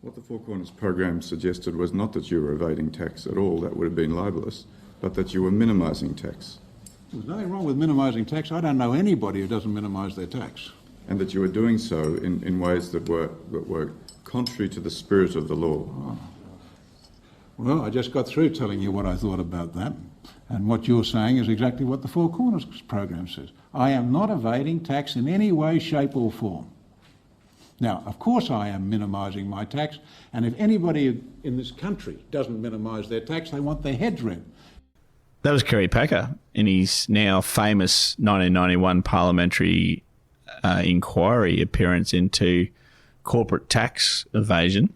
What the Four Corners program suggested was not that you were evading tax at all, that would have been libellous, but that you were minimising tax. There's nothing wrong with minimising tax. I don't know anybody who doesn't minimise their tax. And that you were doing so in ways that were contrary to the spirit of the law. Oh. Well, I just got through telling you what I thought about that. And what you're saying is exactly what the Four Corners program says. I am not evading tax in any way, shape or form. Now, of course I am minimising my tax, and if anybody in this country doesn't minimise their tax, they want their heads read. That was Kerry Packer in his now famous 1991 parliamentary inquiry appearance into corporate tax evasion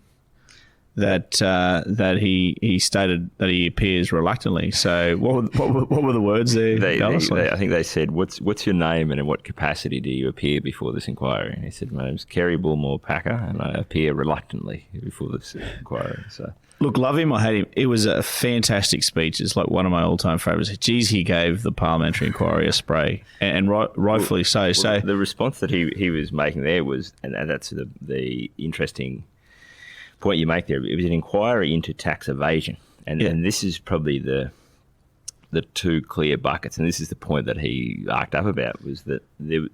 that he stated that he appears reluctantly. So what were the words there? I think they said, what's your name and in what capacity do you appear before this inquiry? And he said, my name's Kerry Packer and I appear reluctantly before this inquiry. So look, love him or hate him, it was a fantastic speech. It's like one of my all-time favourites. Geez, he gave the parliamentary inquiry a spray, and rightfully so. Well, so the response that he was making there was, and that's the interesting point you make there. It was an inquiry into tax evasion, and this is probably the two clear buckets. And this is the point that he arced up about, was that the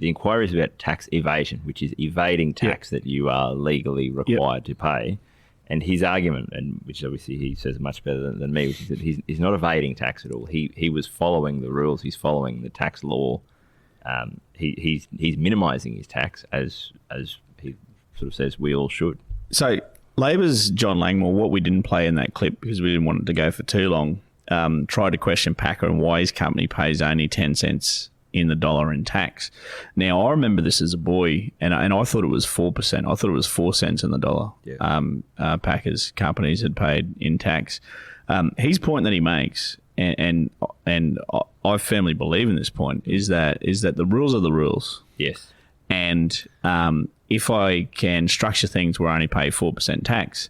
inquiry is about tax evasion, which is evading tax that you are legally required to pay. And his argument, and which obviously he says much better than me, which is that he's not evading tax at all. He was following the rules. He's following the tax law. He's minimising his tax as he sort of says we all should. So Labor's John Langmore, what we didn't play in that clip because we didn't want it to go for too long, tried to question Packer on why his company pays only 10 cents in the dollar in tax. Now, I remember this as a boy, and I thought it was 4%. I thought it was 4 cents in the dollar. Yeah. Packer's companies had paid in tax. His point that he makes, and I firmly believe in this point, is that the rules are the rules. Yes. And if I can structure things where I only pay 4% tax,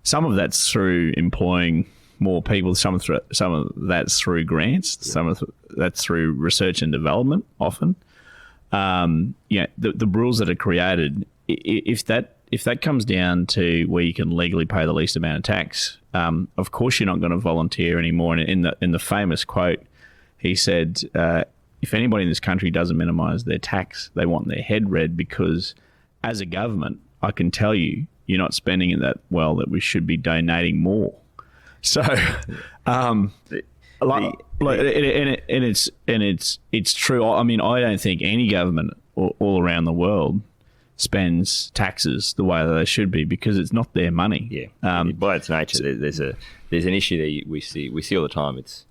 some of that's through employing more people, some of that's through grants, some of that's through research and development often. The rules that are created, if that comes down to where you can legally pay the least amount of tax, of course you're not going to volunteer anymore. And in the famous quote, he said, if anybody in this country doesn't minimise their tax, they want their head read, because as a government, I can tell you, you're not spending it that well, that we should be donating more. So, it's true. I mean, I don't think any government all around the world spends taxes the way that they should be, because it's not their money. Yeah. By its nature, there's an issue that we see all the time. It's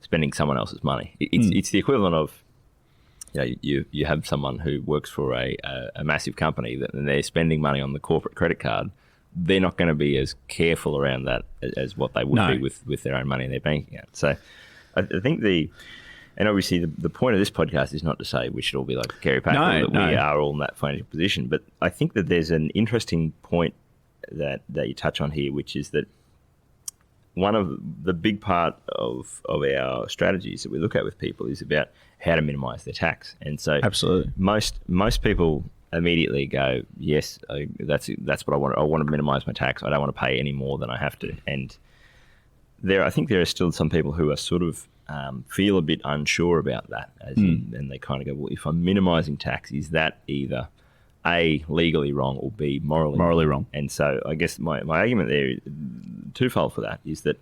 spending someone else's money. It's the equivalent of, you have someone who works for a massive company and they're spending money on the corporate credit card. They're not going to be as careful around that as what they would be with their own money in their bank account. So I think and obviously the point of this podcast is not to say we should all be like Kerry Packer, we are all in that financial position. But I think that there's an interesting point that you touch on here, which is that one of the big part of our strategies that we look at with people is about how to minimise their tax. And so absolutely, most people immediately go, yes, that's what I want. I want to minimise my tax. I don't want to pay any more than I have to. And I think there are still some people who are sort of feel a bit unsure about that, and they kind of go, well, if I'm minimising tax, is that either A, legally wrong, or B, morally wrong? And so I guess my argument there, twofold for that, is that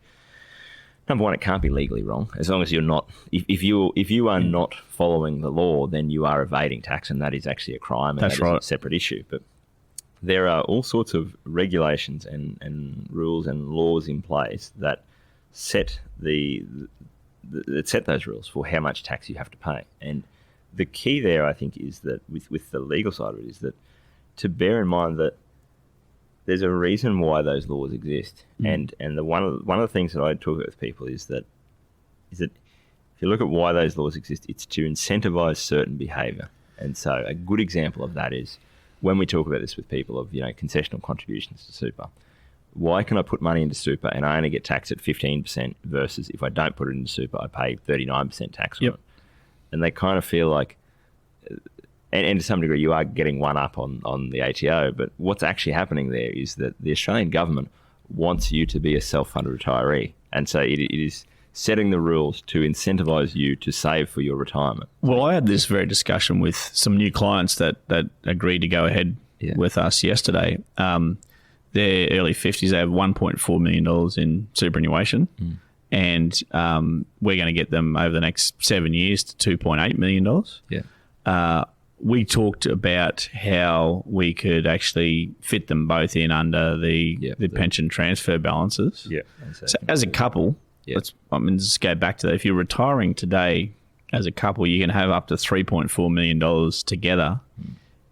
number one, it can't be legally wrong as long as you're not. If you are not following the law, then you are evading tax, and that is actually a crime, and that's right. Is a separate issue. But there are all sorts of regulations and rules and laws in place that set those rules for how much tax you have to pay. And the key there, I think, is that with the legal side of it, is that to bear in mind that there's a reason why those laws exist. And one of the things that I talk about with people is that if you look at why those laws exist, it's to incentivize certain behavior. And so a good example of that is when we talk about this with people of, concessional contributions to super. Why can I put money into super and I only get taxed at 15% versus if I don't put it into super, I pay 39% tax on it? And they kind of feel like and to some degree you are getting one up on the ATO, but what's actually happening there is that the Australian government wants you to be a self-funded retiree. And so it is setting the rules to incentivise you to save for your retirement. Well, I had this very discussion with some new clients that agreed to go ahead with us yesterday. They're early 50s. They have $1.4 million in superannuation. And we're going to get them over the next 7 years to $2.8 million. Yeah. We talked about how we could actually fit them both in under the pension transfer balances. Yeah. So as a couple, let's just go back to that. If you're retiring today as a couple, you can have up to $3.4 million together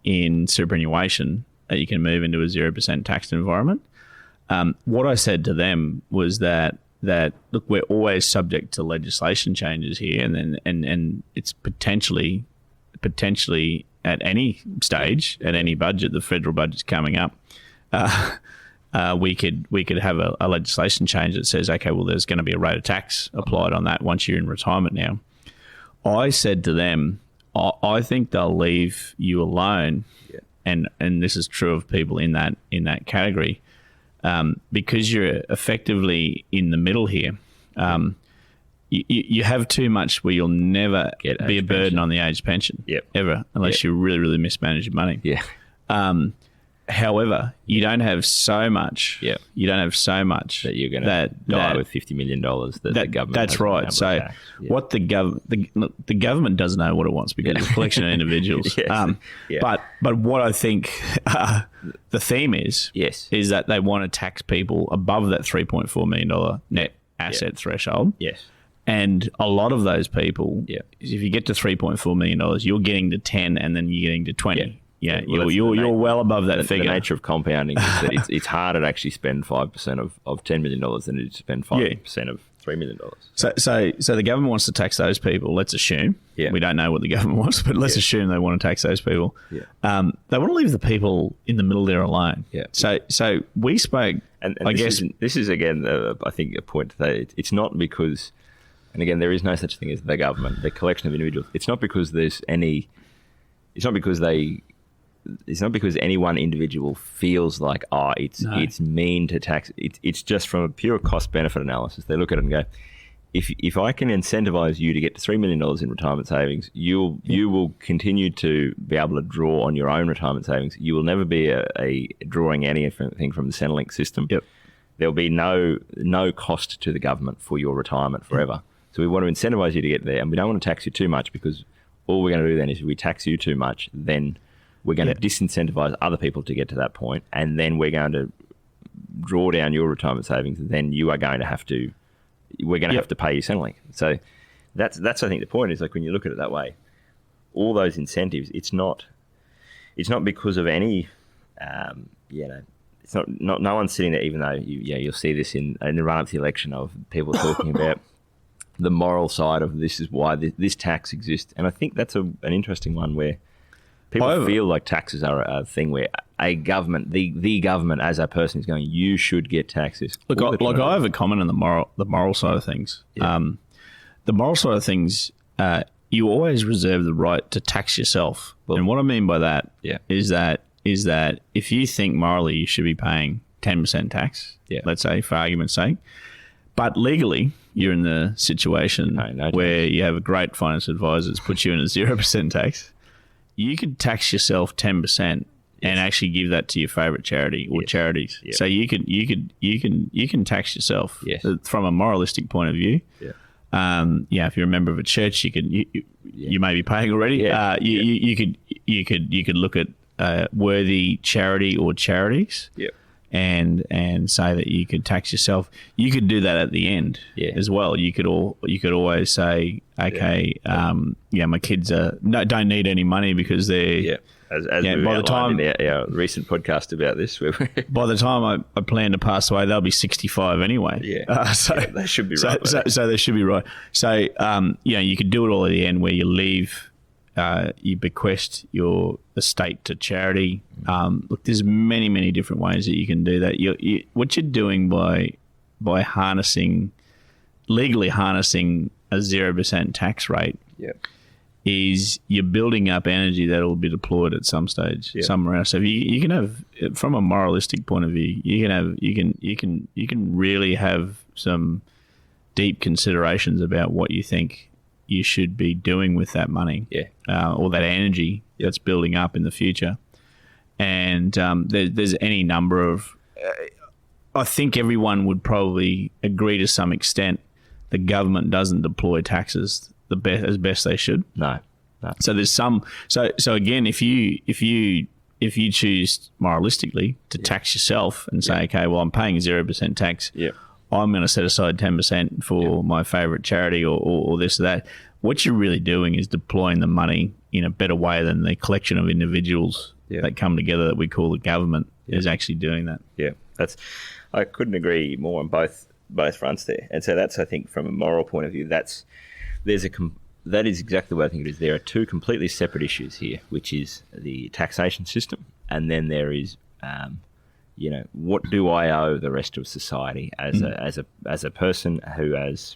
in superannuation that you can move into a 0% taxed environment. What I said to them was that look, we're always subject to legislation changes here, and it's potentially at any stage, at any budget, the federal budget's coming up, we could have a legislation change that says, okay, well, there's going to be a rate of tax applied on that once you're in retirement now. I said to them, I think they'll leave you alone, and this is true of people in that category, because you're effectively in the middle here. You have too much where you'll never be a burden on the age pension, ever, unless you really, really mismanage your money. However, you don't have so much. You don't have so much that you're going to die with $50 million that the government. That's right. So, what the government doesn't know what it wants because it's a collection of individuals. But what I think the theme is that they want to tax people above that $3.4 million net asset threshold. And a lot of those people, if you get to $3.4 million, you're getting to 10, and then you're getting to 20. You're well above that figure. The nature of compounding is that it's harder to actually spend 5% of $10 million than it is to spend 5% of $3 million. So the government wants to tax those people. Let's assume. We don't know what the government wants, but let's assume they want to tax those people. They want to leave the people in the middle there alone. So we spoke. And I guess this is again, I think, a point to say. It's not because, and again, there is no such thing as the government, the collection of individuals. It's not because there's any. It's not because any one individual feels like, it's mean to tax. It's just from a pure cost-benefit analysis. They look at it and go, if I can incentivize you to get to $3 million in retirement savings, you will continue to be able to draw on your own retirement savings. You will never be a drawing anything from the Centrelink system. There'll be no cost to the government for your retirement forever. So we want to incentivize you to get there, and we don't want to tax you too much, because all we're going to do then is if we tax you too much, then we're going to disincentivize other people to get to that point, and then we're going to draw down your retirement savings. Then you are going to have to, we're going to have to pay you Centrelink. So that's I think the point is, like, when you look at it that way, all those incentives, it's not because of any, it's not no one's sitting there, even though you'll see this in the run up to the election of people talking about the moral side of this is why this tax exists. And I think that's an interesting one where people feel like taxes are a thing where a government, the government as a person is going, you should get taxes. Look, I have a comment on the moral side of things. The moral side of things, you always reserve the right to tax yourself. And what I mean by that is that if you think morally you should be paying 10% tax, let's say, for argument's sake, but legally you're in the situation where you have a great finance advisor that's put you in a 0% tax, you could tax yourself 10% and actually give that to your favourite charity or charities. So you can tax yourself from a moralistic point of view. If you're a member of a church, you may be paying already. You could look at worthy charity or charities. And say that you could tax yourself. You could do that at the end as well. You could always say, okay, my kids don't need any money because they're as we by the time in our recent podcast about this. By the time I plan to pass away, they'll be 65 anyway. So they should be right. So they should be right. So you could do it all at the end where you leave. You bequest your estate to charity. Look, there's many, many different ways that you can do that. What you're doing by legally harnessing a 0% tax rate is you're building up energy that will be deployed at some stage somewhere else. So you can have, from a moralistic point of view, you can really have some deep considerations about what you think you should be doing with that money, or that energy that's building up in the future. And there's any number of. I think everyone would probably agree to some extent the government doesn't deploy taxes as best they should. No. So there's some. So again, if you choose moralistically to tax yourself and say, okay, well, I'm paying 0% tax. Yeah. I'm going to set aside 10% for my favourite charity or this or that. What you're really doing is deploying the money in a better way than the collection of individuals that come together that we call the government is actually doing that. Yeah, I couldn't agree more on both fronts there. And so that's, I think, from a moral point of view, that is exactly what I think it is. There are two completely separate issues here, which is the taxation system, and then there is, what do I owe the rest of society as a person who has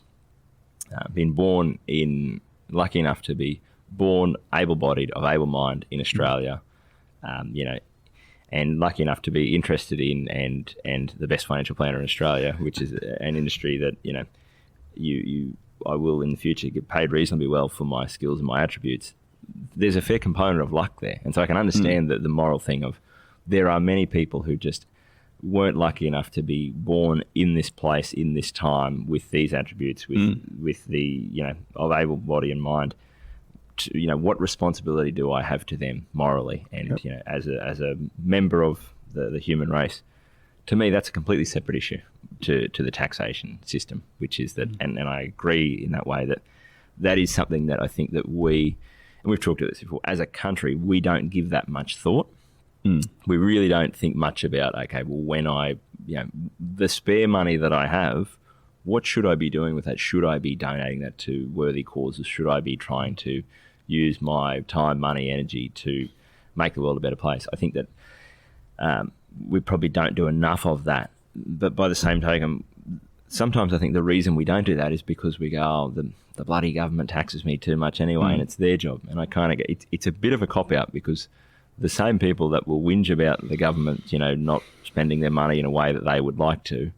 been lucky enough to be born able-bodied, of able mind in Australia, and lucky enough to be interested in and the best financial planner in Australia, which is an industry that I will in the future get paid reasonably well for my skills and my attributes. There's a fair component of luck there, and so I can understand the moral thing of there are many people who just weren't lucky enough to be born in this place in this time with these attributes, with the of able body and mind. What responsibility do I have to them morally? And as a member of the human race, to me that's a completely separate issue to the taxation system, which is that, and I agree in that way that is something that I think that we've talked about this before, as a country, we don't give that much thought. We really don't think much about, okay, well, when the spare money that I have, what should I be doing with that? Should I be donating that to worthy causes? Should I be trying to use my time, money, energy to make the world a better place? I think that we probably don't do enough of that. But by the same token, sometimes I think the reason we don't do that is because we go, oh, the bloody government taxes me too much anyway, and it's their job. And I kind of get it's a bit of a cop-out, because the same people that will whinge about the government, not spending their money in a way that they would like to,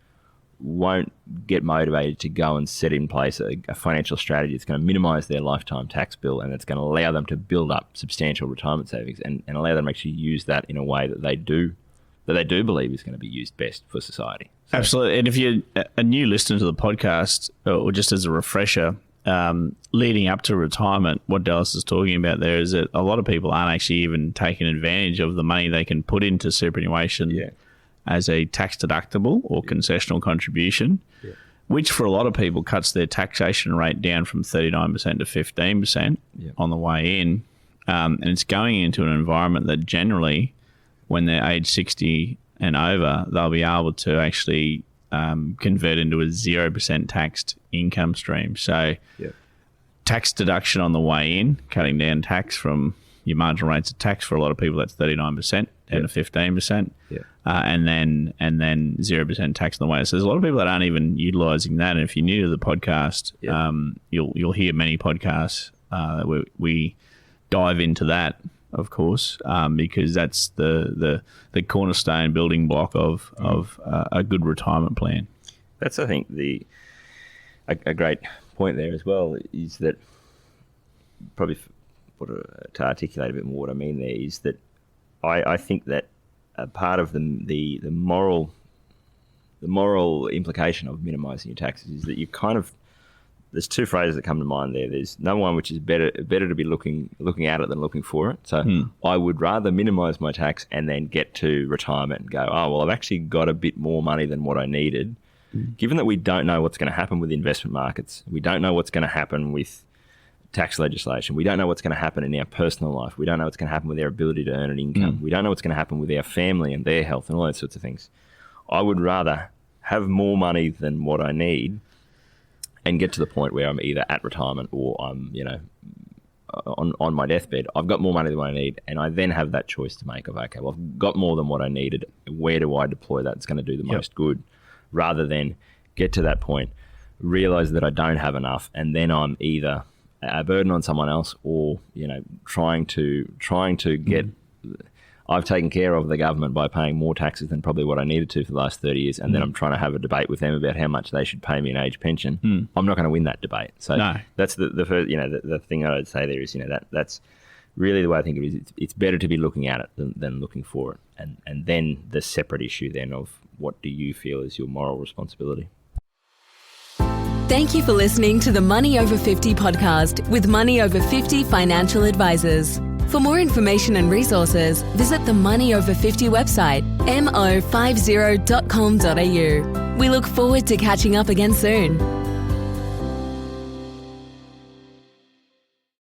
won't get motivated to go and set in place a financial strategy that's going to minimise their lifetime tax bill, and it's going to allow them to build up substantial retirement savings and allow them to actually use that in a way that they do believe is going to be used best for society. So, absolutely. And if you're a new listener to the podcast, or just as a refresher, leading up to retirement, what Dallas is talking about there is that a lot of people aren't actually even taking advantage of the money they can put into superannuation as a tax deductible or concessional contribution, which for a lot of people cuts their taxation rate down from 39% to 15% on the way in. And it's going into an environment that generally, when they're age 60 and over, they'll be able to actually convert into a 0% taxed income stream. So tax deduction on the way in, cutting down tax from your marginal rates of tax for a lot of people, that's 39% down to 15%. And then 0% tax on the way. So there's a lot of people that aren't even utilising that. And if you're new to the podcast, you'll hear many podcasts where we dive into that, of course, because that's the cornerstone building block of a good retirement plan. That's, I think, a great point there as well, is that probably to articulate a bit more what I mean there is that I think that a part of the moral implication of minimising your taxes is that you kind of, there's two phrases that come to mind there. There's number one, which is better to be looking at it than looking for it. So I would rather minimise my tax and then get to retirement and go, oh, well, I've actually got a bit more money than what I needed. Given that we don't know what's going to happen with the investment markets, we don't know what's going to happen with tax legislation, we don't know what's going to happen in our personal life, we don't know what's going to happen with our ability to earn an income, we don't know what's going to happen with our family and their health and all those sorts of things. I would rather have more money than what I need and get to the point where I'm either at retirement or I'm, on my deathbed, I've got more money than what I need, and I then have that choice to make of, okay, well, I've got more than what I needed. Where do I deploy that? It's going to do the most good, rather than get to that point, realize that I don't have enough, and then I'm either a burden on someone else, or trying to get. I've taken care of the government by paying more taxes than probably what I needed to for the last 30 years, and then I'm trying to have a debate with them about how much they should pay me an age pension. I'm not going to win that debate. So that's the first, the thing that I'd say there is, that's really the way I think of it is. It's better to be looking at it than looking for it, and then the separate issue then of what do you feel is your moral responsibility. Thank you for listening to the Money Over 50 podcast with Money Over 50 Financial Advisors. For more information and resources, visit the Money Over 50 website, mo50.com.au. We look forward to catching up again soon.